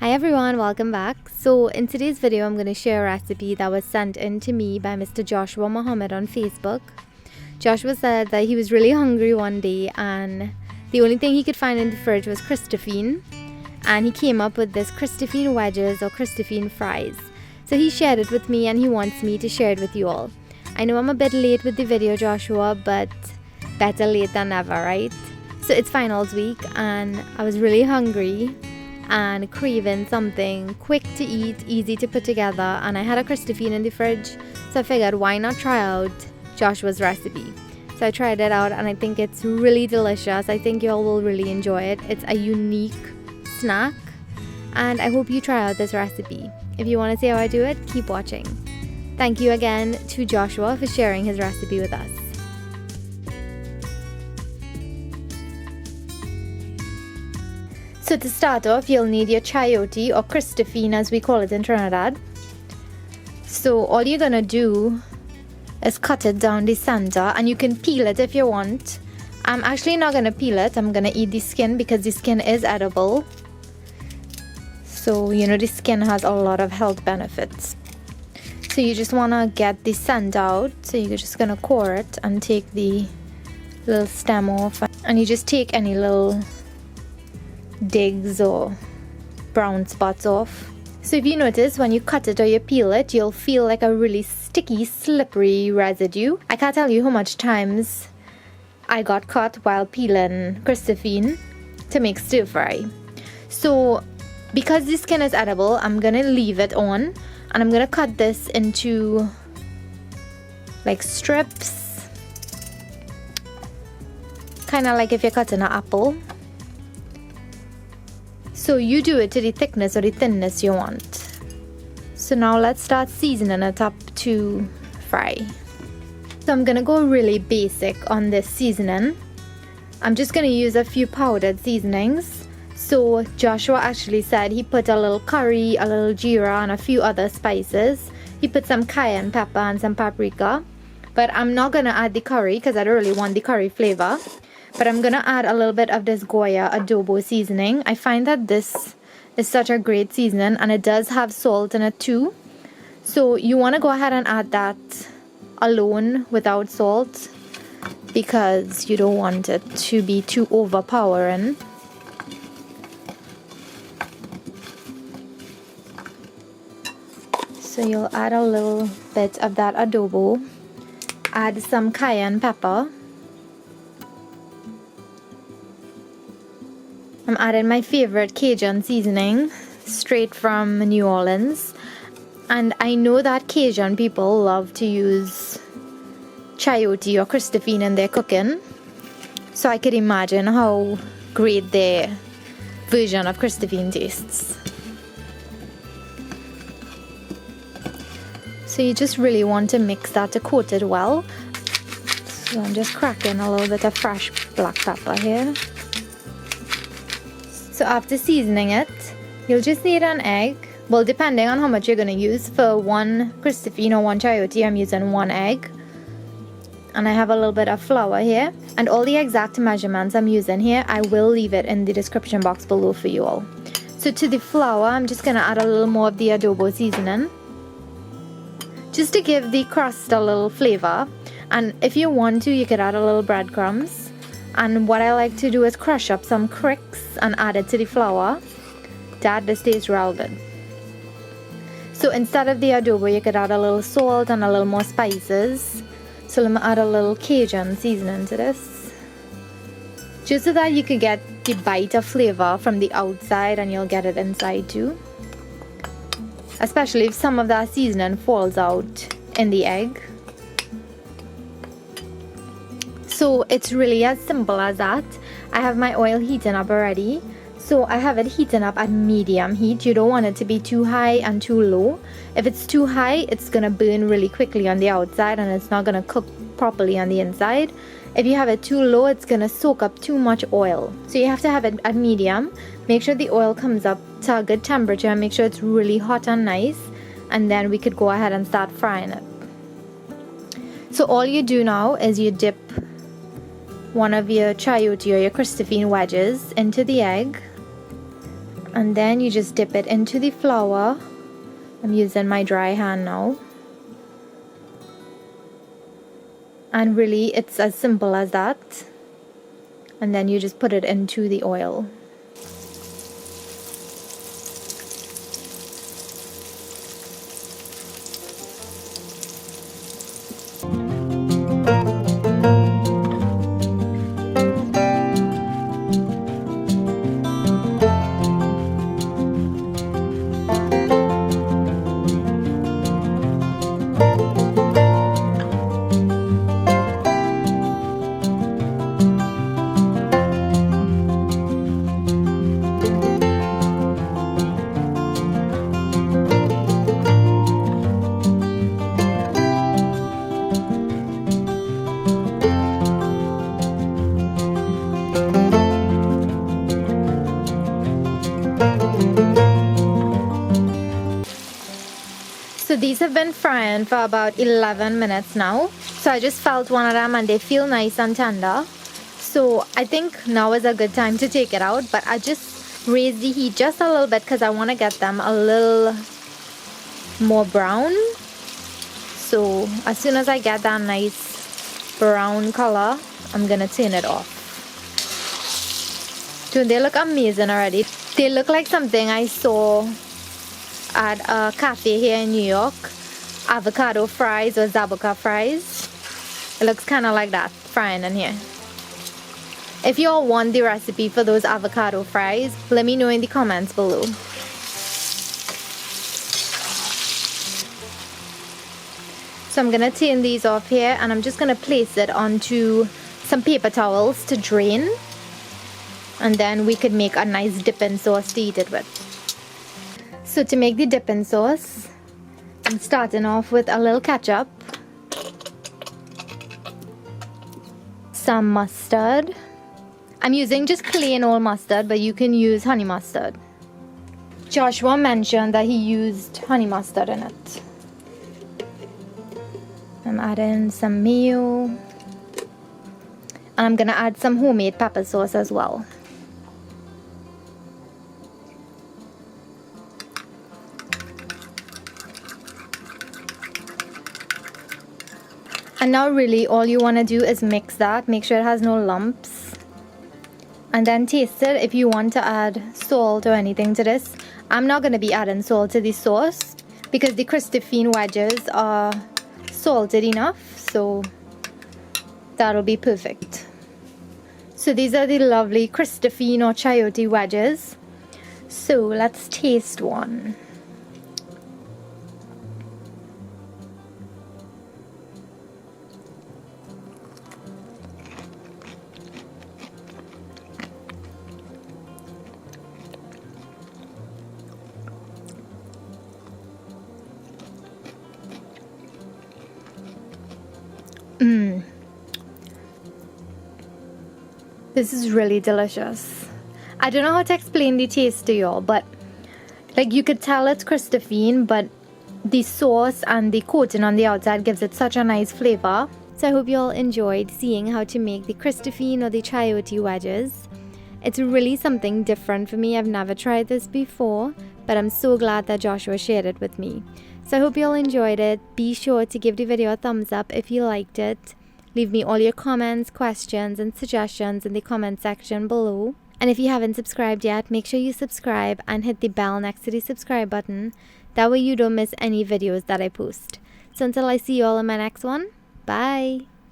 Hi everyone, welcome back. So in today's video I'm going to share a recipe that was sent in to me by Mr. Joshua Mohammed on Facebook. Joshua said that he was really hungry one day and the only thing he could find in the fridge was Christophene, and he came up with this Christophene wedges or Christophene fries. So he shared it with me and he wants me to share it with you all. I know I'm a bit late with the video, Joshua, but better late than never, right? So it's finals week and I was really hungry and craving something quick to eat, easy to put together, and I had a Christophene in the fridge, so I figured why not try out Joshua's recipe. So I tried it out and I think it's really delicious. I think you all will really enjoy it. It's a unique snack and I hope you try out this recipe. If you want to see how I do it, keep watching. Thank you again to Joshua for sharing his recipe with us. So to start off, you'll need your chayote or Christophene as we call it in Trinidad. So all you're gonna do is cut it down the center, and you can peel it if you want. I'm actually not gonna peel it, I'm gonna eat the skin because the skin is edible. So you know the skin has a lot of health benefits. So you just wanna get the scent out, so you're just gonna core it and take the little stem off, and you just take any little digs or brown spots off. So if you notice, when you cut it or you peel it, you'll feel like a really sticky, slippery residue. I can't tell you how much times I got caught while peeling Christophene to make stir fry. So because the skin is edible, I'm gonna leave it on and I'm gonna cut this into like strips, kind of like if you're cutting an apple. So you do it to the thickness or the thinness you want. So now let's start seasoning it up to fry. So I'm gonna go really basic on this seasoning. I'm just gonna use a few powdered seasonings. So Joshua actually said he put a little curry, a little jeera, and a few other spices. He put some cayenne pepper and some paprika. But I'm not gonna add the curry because I don't really want the curry flavor. But I'm gonna add a little bit of this Goya Adobo Seasoning. I find that this is such a great seasoning and it does have salt in it too. So you wanna go ahead and add that alone without salt because you don't want it to be too overpowering. So you'll add a little bit of that adobo, add some cayenne pepper. I'm adding my favorite Cajun seasoning straight from New Orleans, and I know that Cajun people love to use chayote or Christophene in their cooking, so I could imagine how great their version of Christophene tastes. So you just really want to mix that to coat it well. So I'm just cracking a little bit of fresh black pepper here. So after seasoning it, you'll just need an egg. Well, depending on how much you're going to use. For one Christophene or one chayote, I'm using 1 egg. And I have a little bit of flour here. And all the exact measurements I'm using here, I will leave it in the description box below for you all. So to the flour, I'm just going to add a little more of the adobo seasoning, just to give the crust a little flavor. And if you want to, you could add a little breadcrumbs. And what I like to do is crush up some cricks and add it to the flour. That just tastes real good. So instead of the adobo, you could add a little salt and a little more spices. So let me add a little Cajun seasoning to this, just so that you could get the bite of flavor from the outside and you'll get it inside too. Especially if some of that seasoning falls out in the egg. So it's really as simple as that. I have my oil heating up already. So I have it heating up at medium heat. You don't want it to be too high and too low. If it's too high, it's gonna burn really quickly on the outside and it's not gonna cook properly on the inside. If you have it too low, it's gonna soak up too much oil. So you have to have it at medium. Make sure the oil comes up to a good temperature and make sure it's really hot and nice. And then we could go ahead and start frying it. So all you do now is you dip one of your chayote or your Christophene wedges into the egg, And then you just dip it into the flour. I'm using my dry hand now. And really, it's as simple as that. And then you just put it into the oil. So these have been frying for about 11 minutes now. So I just felt one of them and they feel nice and tender. So I think now is a good time to take it out, but I just raise the heat just a little bit because I want to get them a little more brown. So as soon as I get that nice brown color, I'm gonna turn it off. So they look amazing already. They look like something I saw at a cafe here in New York. Avocado fries or zabuka fries. It looks kind of like that frying in here. If you all want the recipe for those avocado fries, let me know in the comments below. So I'm gonna turn these off here and I'm just gonna place it onto some paper towels to drain, and then we could make a nice dipping sauce to eat it with. So to make the dipping sauce, I'm starting off with a little ketchup, some mustard. I'm using just plain old mustard, but you can use honey mustard. Joshua mentioned that he used honey mustard in it. I'm adding some mayo, and I'm gonna add some homemade pepper sauce as well. And now really all you want to do is mix that, make sure it has no lumps, and then taste it if you want to add salt or anything to this. I'm not going to be adding salt to the sauce because the Christophene wedges are salted enough, so that'll be perfect. So these are the lovely Christophene or Chayote wedges. So let's taste one. This is really delicious. I don't know how to explain the taste to y'all, but like you could tell it's Christophene, but the sauce and the coating on the outside gives it such a nice flavor. So I hope you all enjoyed seeing how to make the Christophene or the Chayote wedges. It's really something different for me. I've never tried this before, but I'm so glad that Joshua shared it with me. So I hope you all enjoyed it. Be sure to give the video a thumbs up if you liked it. Leave me all your comments, questions, and suggestions in the comment section below. And if you haven't subscribed yet, make sure you subscribe and hit the bell next to the subscribe button. That way you don't miss any videos that I post. So until I see you all in my next one, bye!